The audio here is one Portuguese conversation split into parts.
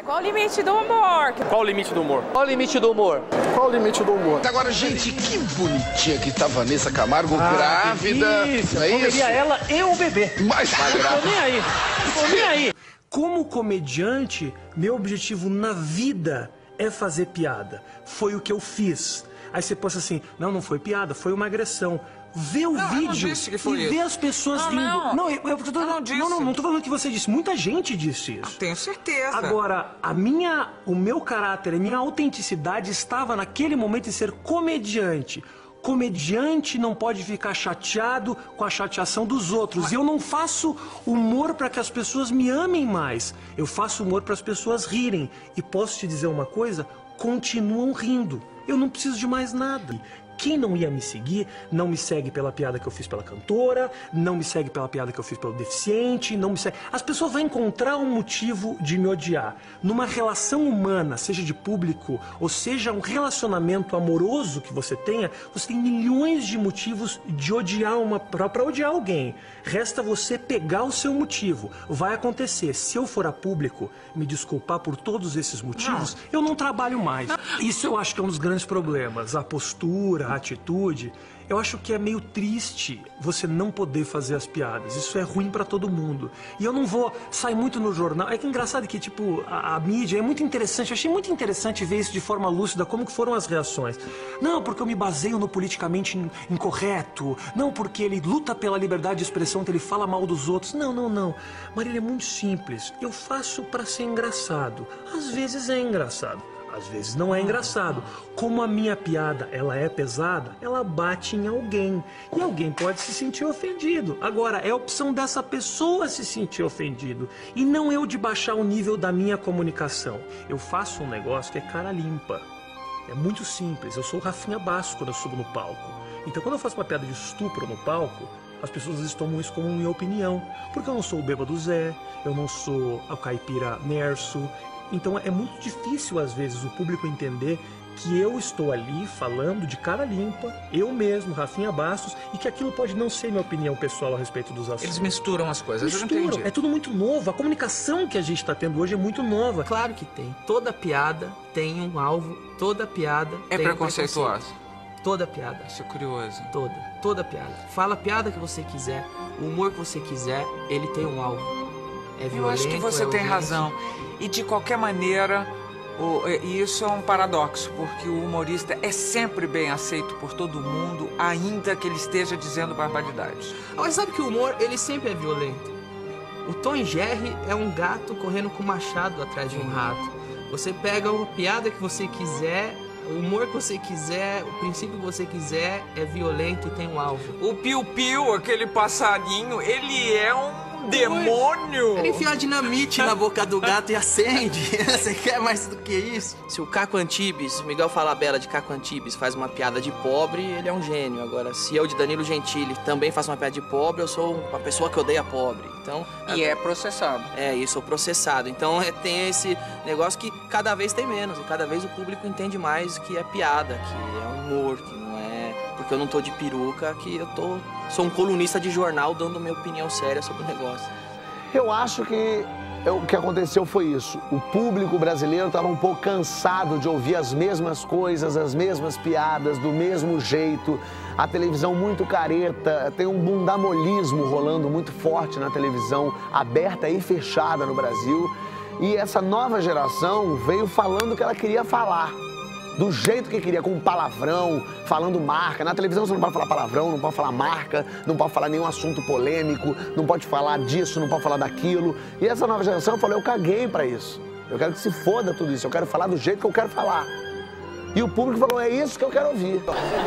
Qual o limite do humor? Qual o limite do humor? Qual o limite do humor? Qual o limite do humor? Agora, gente, que bonitinha que tá Vanessa Camargo, grávida. Delícia. Não é isso? Comeria ela e o bebê. Mas Não tô nem aí. Não tô nem aí. Como comediante, meu objetivo na vida é fazer piada. Foi o que eu fiz. Aí você pensa assim, não foi piada, foi uma agressão. Vê o vídeo e vê as pessoas rindo. Não tô falando que você disse. Muita gente disse isso. Tenho certeza. Agora, o meu caráter, a minha autenticidade estava naquele momento em ser comediante. Comediante não pode ficar chateado com a chateação dos outros. E eu não faço humor para que as pessoas me amem mais. Eu faço humor para as pessoas rirem. E posso te dizer uma coisa? Continuam rindo. Eu não preciso de mais nada. Quem não ia me seguir, não me segue pela piada que eu fiz pela cantora, não me segue pela piada que eu fiz pelo deficiente, não me segue... As pessoas vão encontrar um motivo de me odiar. Numa relação humana, seja de público, ou seja um relacionamento amoroso que você tenha, você tem milhões de motivos de odiar pra odiar alguém. Resta você pegar o seu motivo. Vai acontecer. Se eu for a público me desculpar por todos esses motivos, eu não trabalho mais. Isso eu acho que é um dos grandes problemas. A postura, a atitude. Eu acho que é meio triste você não poder fazer as piadas. Isso é ruim pra todo mundo. E eu não vou sair muito no jornal. É que é engraçado que, tipo, a mídia é muito interessante. Eu achei muito interessante ver isso de forma lúcida, como que foram as reações. Não, porque eu me baseio no politicamente incorreto. Não, porque ele luta pela liberdade de expressão, então ele fala mal dos outros. Não. Marília, é muito simples. Eu faço pra ser engraçado. Às vezes é engraçado. Às vezes não é engraçado. Como a minha piada, ela é pesada, ela bate em alguém. E alguém pode se sentir ofendido. Agora, é a opção dessa pessoa se sentir ofendido. E não eu de baixar o nível da minha comunicação. Eu faço um negócio que é cara limpa. É muito simples. Eu sou o Rafinha Bastos quando eu subo no palco. Então, quando eu faço uma piada de estupro no palco, as pessoas às vezes tomam isso como minha opinião. Porque eu não sou o bêbado Zé, eu não sou o caipira Nerso. Então é muito difícil, às vezes, o público entender que eu estou ali falando de cara limpa, eu mesmo, Rafinha Bastos, e que aquilo pode não ser minha opinião pessoal a respeito dos assuntos. Eles misturam as coisas, eu não entendi. É tudo muito novo, a comunicação que a gente está tendo hoje é muito nova. Claro que tem. Toda piada tem um alvo, toda piada É tem preconceituoso. Toda piada. Isso é curioso. Toda piada. Fala a piada que você quiser, o humor que você quiser, ele tem um alvo. É violento, Eu acho que você tem razão. E de qualquer maneira, isso é um paradoxo, porque o humorista é sempre bem aceito por todo mundo, ainda que ele esteja dizendo barbaridades. Mas sabe que o humor, ele sempre é violento. O Tom e Jerry é um gato correndo com um machado atrás de um rato. Você pega a piada que você quiser, o humor que você quiser, o princípio que você quiser, é violento e tem um alvo. O Piu-Piu, aquele passarinho, ele é um demônio! Ele enfia dinamite na boca do gato e acende. Você quer mais do que isso? Se o Caco Antibes, o Miguel Falabella de Caco Antibes, faz uma piada de pobre, ele é um gênio. Agora, se eu de Danilo Gentili também faço uma piada de pobre, eu sou uma pessoa que odeia pobre. Então, E é processado. eu sou processado. Então tem esse negócio que cada vez tem menos. E cada vez o público entende mais que é piada, que é humor, que não é... Porque eu não tô de peruca, que eu sou um colunista de jornal dando minha opinião séria sobre o negócio. Eu acho que o que aconteceu foi isso. O público brasileiro estava um pouco cansado de ouvir as mesmas coisas, as mesmas piadas, do mesmo jeito. A televisão muito careta, tem um bundamolismo rolando muito forte na televisão, aberta e fechada no Brasil. E essa nova geração veio falando o que ela queria falar. Do jeito que queria, com palavrão, falando marca. Na televisão você não pode falar palavrão, não pode falar marca, não pode falar nenhum assunto polêmico, não pode falar disso, não pode falar daquilo. E essa nova geração falou, eu caguei pra isso. Eu quero que se foda tudo isso, eu quero falar do jeito que eu quero falar. E o público falou, é isso que eu quero ouvir.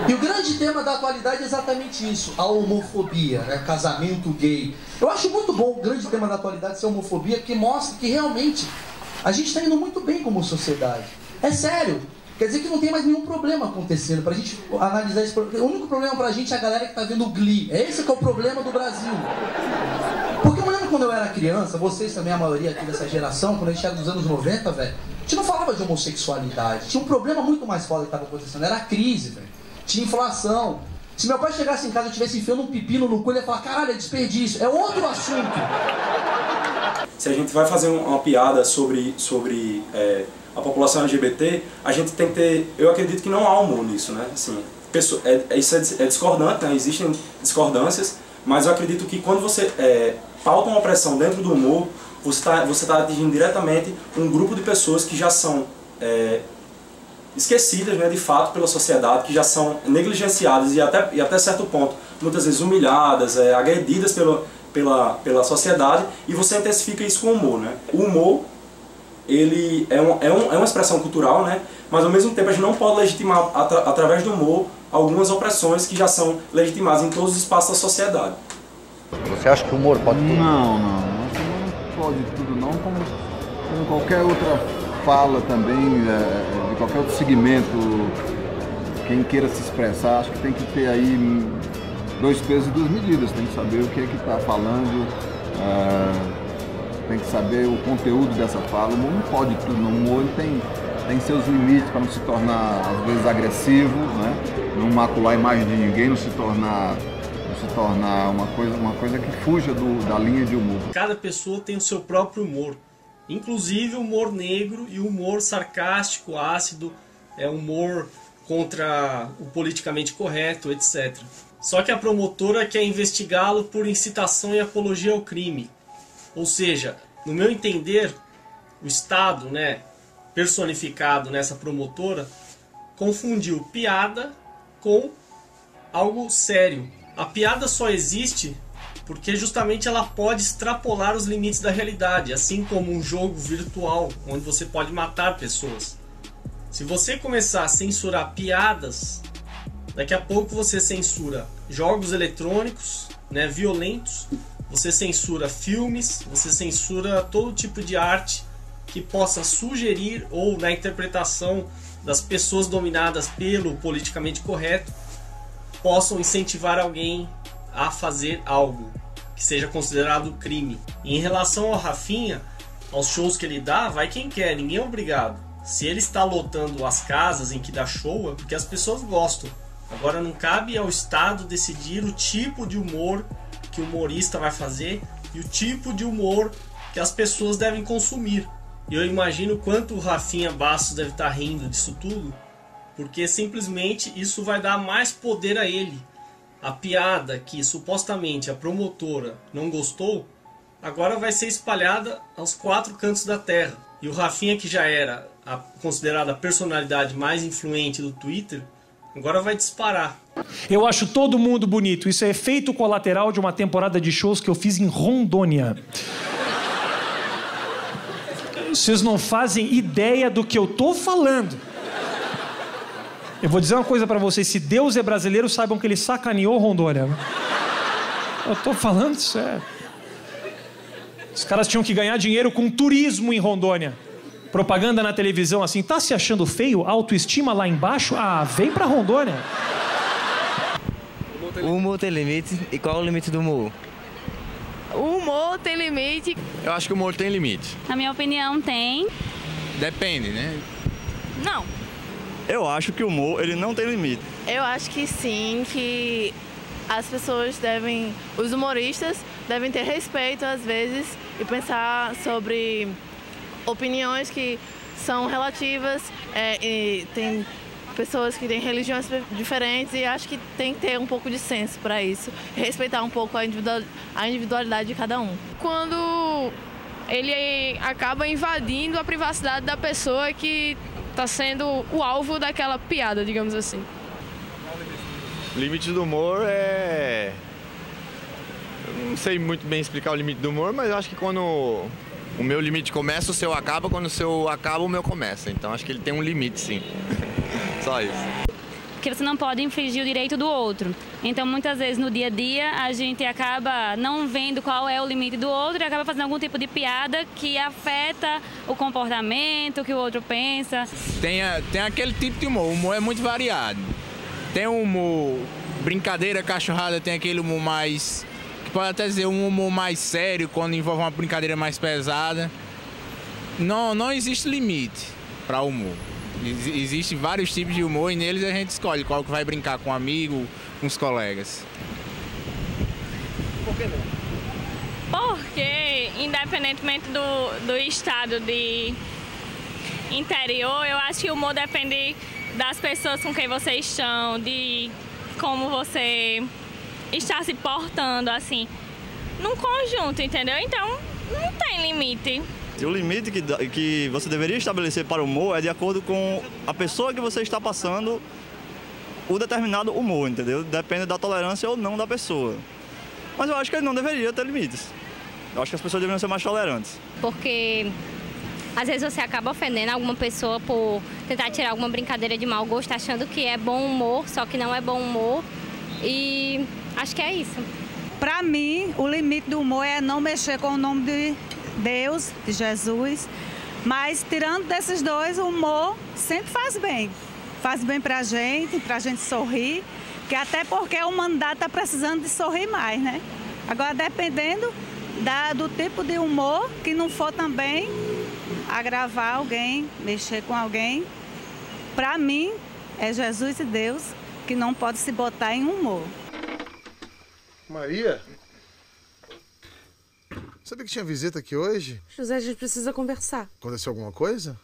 E o grande tema da atualidade é exatamente isso, a homofobia, né? Casamento gay. Eu acho muito bom o grande tema da atualidade ser a homofobia, porque mostra que realmente a gente está indo muito bem como sociedade. É sério. Quer dizer que não tem mais nenhum problema acontecendo, pra gente analisar esse problema. O único problema pra gente é a galera que tá vendo o Glee. Esse que é o problema do Brasil. Porque eu me lembro quando eu era criança, vocês também, a maioria aqui dessa geração, quando a gente era dos anos 90, velho, a gente não falava de homossexualidade. Tinha um problema muito mais foda que tava acontecendo, era a crise, velho. Tinha inflação. Se meu pai chegasse em casa e eu tivesse enfiando um pepino no cu, ele ia falar, caralho, é desperdício. É outro assunto. se a gente vai fazer uma piada sobre a população LGBT, a gente tem que ter... Eu acredito que não há humor nisso, né? Assim, isso é discordante, né? Existem discordâncias, mas eu acredito que quando você pauta uma opressão dentro do humor, você tá atingindo diretamente um grupo de pessoas que já são esquecidas, né, de fato pela sociedade, que já são negligenciadas e até certo ponto, muitas vezes humilhadas, agredidas pela sociedade, e você intensifica isso com o humor, né? O humor, ele é uma expressão cultural, né? Mas ao mesmo tempo a gente não pode legitimar através do humor algumas opressões que já são legitimadas em todos os espaços da sociedade. Você acha que o humor pode tudo? Não, acho que não pode tudo não, como qualquer outra fala também, de qualquer outro segmento, quem queira se expressar, acho que tem que ter aí 2 pesos e 2 medidas, tem que saber o que é que está falando, tem que saber o conteúdo dessa fala. O humor não pode tudo, não. O humor tem seus limites para não se tornar, às vezes, agressivo, né? Não macular a imagem de ninguém, não se tornar uma coisa que fuja da linha de humor. Cada pessoa tem o seu próprio humor, inclusive o humor negro e o humor sarcástico, ácido, humor contra o politicamente correto, etc. Só que a promotora quer investigá-lo por incitação e apologia ao crime. Ou seja, no meu entender, o Estado, né, personificado nessa promotora, confundiu piada com algo sério. A piada só existe porque justamente ela pode extrapolar os limites da realidade, assim como um jogo virtual, onde você pode matar pessoas. Se você começar a censurar piadas, daqui a pouco você censura jogos eletrônicos, né, violentos, você censura filmes, você censura todo tipo de arte que possa sugerir ou na interpretação das pessoas dominadas pelo politicamente correto possam incentivar alguém a fazer algo que seja considerado crime. E em relação ao Rafinha, aos shows que ele dá, vai quem quer, ninguém é obrigado. Se ele está lotando as casas em que dá show, é porque as pessoas gostam. Agora não cabe ao Estado decidir o tipo de humor que o humorista vai fazer e o tipo de humor que as pessoas devem consumir. E eu imagino quanto o Rafinha Bastos deve estar rindo disso tudo, porque simplesmente isso vai dar mais poder a ele. A piada que supostamente a promotora não gostou, agora vai ser espalhada aos 4 cantos da terra. E o Rafinha, que já era considerada a personalidade mais influente do Twitter, agora vai disparar. Eu acho todo mundo bonito. Isso é efeito colateral de uma temporada de shows que eu fiz em Rondônia. Vocês não fazem ideia do que eu tô falando. Eu vou dizer uma coisa pra vocês. Se Deus é brasileiro, saibam que ele sacaneou Rondônia. Eu tô falando sério. Os caras tinham que ganhar dinheiro com turismo em Rondônia. Propaganda na televisão assim, tá se achando feio? Autoestima lá embaixo? Ah, vem pra Rondônia. O humor tem limite. E qual é o limite do humor? O humor tem limite. Eu acho que o humor tem limite. Na minha opinião, tem. Depende, né? Não. Eu acho que o humor, ele não tem limite. Eu acho que sim, que as pessoas os humoristas devem ter respeito às vezes e pensar sobre opiniões que são relativas, e tem pessoas que têm religiões diferentes e acho que tem que ter um pouco de senso para isso, respeitar um pouco a individualidade de cada um. Quando ele acaba invadindo a privacidade da pessoa que está sendo o alvo daquela piada, digamos assim. O limite do humor é... Eu não sei muito bem explicar o limite do humor, mas eu acho que quando o meu limite começa, o seu acaba, quando o seu acaba, o meu começa. Então acho que ele tem um limite, sim. Só isso. Porque você não pode infringir o direito do outro. Então, muitas vezes, no dia a dia, a gente acaba não vendo qual é o limite do outro e acaba fazendo algum tipo de piada que afeta o comportamento, que o outro pensa. Tem aquele tipo de humor. O humor é muito variado. Tem um humor brincadeira, cachorrada, tem aquele humor mais... que pode até dizer um humor mais sério, quando envolve uma brincadeira mais pesada. Não existe limite para o humor. Existem vários tipos de humor e neles a gente escolhe qual que vai brincar com um amigo, com os colegas. Por que não? porque, independentemente do estado de interior, eu acho que o humor depende das pessoas com quem vocês estão, de como você está se portando, assim, num conjunto, entendeu? Então, não tem limite. E o limite que você deveria estabelecer para o humor é de acordo com a pessoa que você está passando o determinado humor, entendeu? Depende da tolerância ou não da pessoa. Mas eu acho que ele não deveria ter limites. Eu acho que as pessoas deveriam ser mais tolerantes. Porque às vezes você acaba ofendendo alguma pessoa por tentar tirar alguma brincadeira de mau gosto, achando que é bom humor, só que não é bom humor. E acho que é isso. Para mim, o limite do humor é não mexer com o nome de Deus, de Jesus. Mas tirando desses dois, o humor sempre faz bem. Faz bem pra gente sorrir. Que até porque a humanidade está precisando de sorrir mais, né? Agora, dependendo do tipo de humor, que não for também agravar alguém, mexer com alguém, para mim, é Jesus e Deus que não pode se botar em humor. Maria? Sabia que tinha visita aqui hoje? José, a gente precisa conversar. Aconteceu alguma coisa?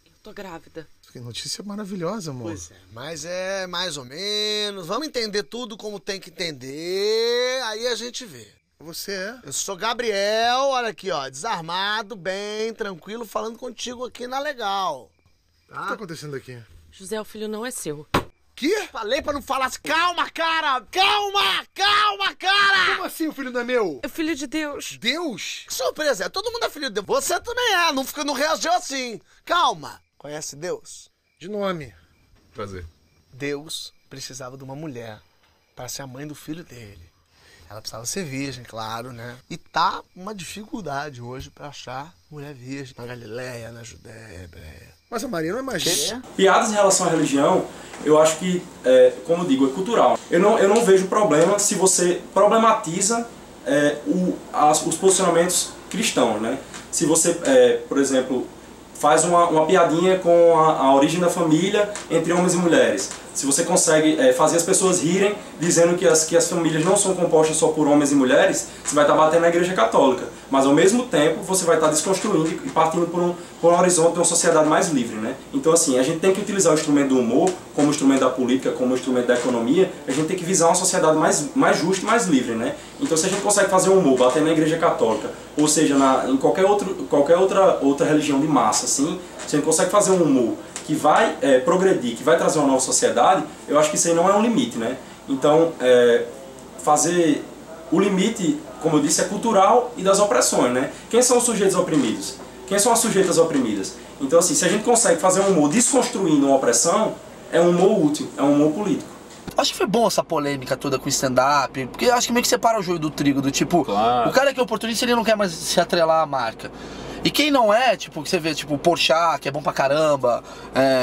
Eu tô grávida. Que notícia maravilhosa, amor. Pois é, mas é mais ou menos. Vamos entender tudo como tem que entender, aí a gente vê. Você é? Eu sou Gabriel, olha aqui, ó, desarmado, bem, tranquilo, falando contigo aqui na legal. O que tá acontecendo aqui? José, o filho não é seu. Que? Falei pra não falar assim. Calma, cara! Calma, cara! Como assim o filho não é meu? É filho de Deus. Deus? Que surpresa, todo mundo é filho de Deus. Você também é, não reagiu assim. Calma. Conhece Deus? De nome. Prazer. Deus precisava de uma mulher para ser a mãe do filho dele. Ela precisava ser virgem, claro, né? E tá uma dificuldade hoje para achar mulher virgem na Galileia, na Judéia, Hebreia. Mas a Maria não é magia. Piadas em relação à religião, eu acho que, como eu digo, é cultural. Eu não vejo problema se você problematiza os posicionamentos cristãos, né? Se você, por exemplo, faz uma piadinha com a origem da família entre homens e mulheres. Se você consegue fazer as pessoas rirem, dizendo que as famílias não são compostas só por homens e mulheres, você vai estar batendo na Igreja Católica. Mas ao mesmo tempo, você vai estar desconstruindo e partindo por um horizonte de uma sociedade mais livre, né? Então assim, a gente tem que utilizar o instrumento do humor, como instrumento da política, como instrumento da economia, a gente tem que visar uma sociedade mais justa e mais livre, né? Então se a gente consegue fazer um humor, bater na Igreja Católica, ou seja, em qualquer outra religião de massa, assim, se a gente consegue fazer um humor que vai progredir, que vai trazer uma nova sociedade, eu acho que isso aí não é um limite, né? Então, fazer o limite, como eu disse, é cultural e das opressões, né? Quem são os sujeitos oprimidos? Quem são as sujeitas oprimidas? Então, assim, se a gente consegue fazer um humor desconstruindo uma opressão, é um humor útil, é um humor político. Acho que foi bom essa polêmica toda com o stand-up, porque acho que meio que separa o joio do trigo, do tipo, claro. O cara que é oportunista, ele não quer mais se atrelar à marca. E quem não é, tipo, que você vê, tipo, Porchat, que é bom pra caramba,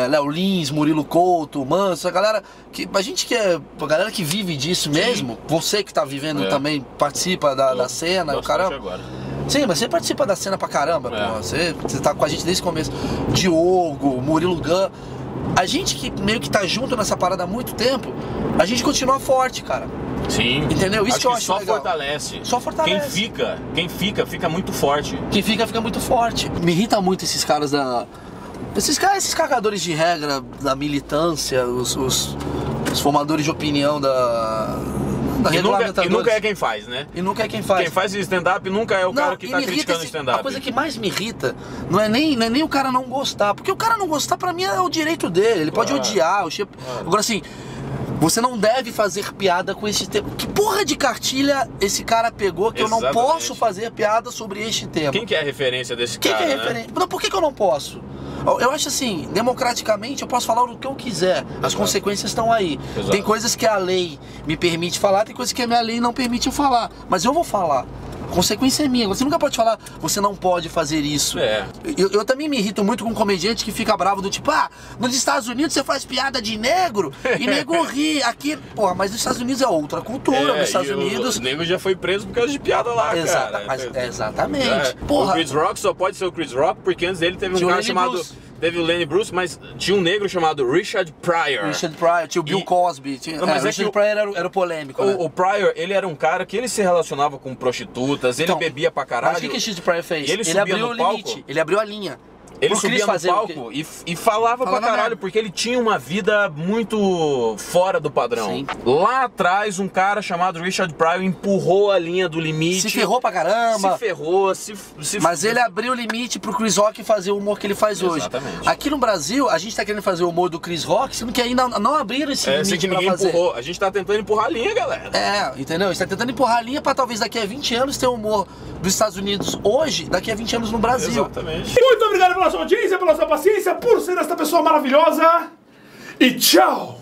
Léo Lins, Murilo Couto, Manso, a galera que a galera que vive disso mesmo, você que tá vivendo também, participa da cena, o caramba. Agora. Sim, mas você participa da cena pra caramba, pô, você tá com a gente desde o começo. Diogo, Murilo Gun, a gente que meio que tá junto nessa parada há muito tempo, a gente continua forte, cara. Sim. Entendeu? Isso que eu acho só legal. Fortalece. Só fortalece. Quem fica muito forte. Quem fica muito forte. Me irrita muito esses caras esses cagadores de regra da militância, os formadores de opinião da e nunca é quem faz, né? E nunca é quem faz. Quem faz stand-up nunca é o cara que tá criticando o stand-up. A coisa que mais me irrita não é nem o cara não gostar. Porque o cara não gostar, pra mim, é o direito dele. Ele pode odiar. Agora, assim, você não deve fazer piada com esse tema. Que porra de cartilha esse cara pegou que eu não posso fazer piada sobre este tema? Quem que é a referência desse cara? Quem que é a referência? Não, por que eu não posso? Eu acho assim, democraticamente eu posso falar o que eu quiser. As consequências estão aí. Tem coisas que a lei me permite falar, tem coisas que a minha lei não permite eu falar. Mas eu vou falar. A consequência é minha. Você nunca pode falar, você não pode fazer isso. Eu também me irrito muito com um comediante que fica bravo do tipo, nos Estados Unidos você faz piada de negro e nego ri. Aqui, porra, mas nos Estados Unidos é outra cultura. Nos Estados Unidos. O negro já foi preso por causa de piada lá, cara. Exatamente. Porra. O Chris Rock só pode ser o Chris Rock porque antes dele teve um cara chamado Teve o Lenny Bruce, mas tinha um negro chamado Richard Pryor. Richard Pryor, tinha o Bill Cosby. Tinha... Não, mas Richard Pryor era o polêmico, né? O Pryor, ele era um cara que ele se relacionava com prostitutas, ele bebia pra caralho. Mas o que o Richard Pryor fez? Ele abriu o limite, ele abriu a linha. Ele subia no palco e falava pra caralho, porque ele tinha uma vida muito fora do padrão. Sim. Lá atrás, um cara chamado Richard Pryor empurrou a linha do limite. Se ferrou pra caramba. Se ferrou, Mas ele abriu o limite pro Chris Rock fazer o humor que ele faz hoje. Exatamente. Aqui no Brasil, a gente tá querendo fazer o humor do Chris Rock, sendo que ainda não abriram esse limite que pra ninguém fazer. Empurrou. A gente tá tentando empurrar a linha, galera. Entendeu? A gente tá tentando empurrar a linha pra talvez daqui a 20 anos ter o humor dos Estados Unidos hoje, daqui a 20 anos no Brasil. Exatamente. Muito obrigado pela sua audiência, pela sua paciência, por ser esta pessoa maravilhosa. E tchau!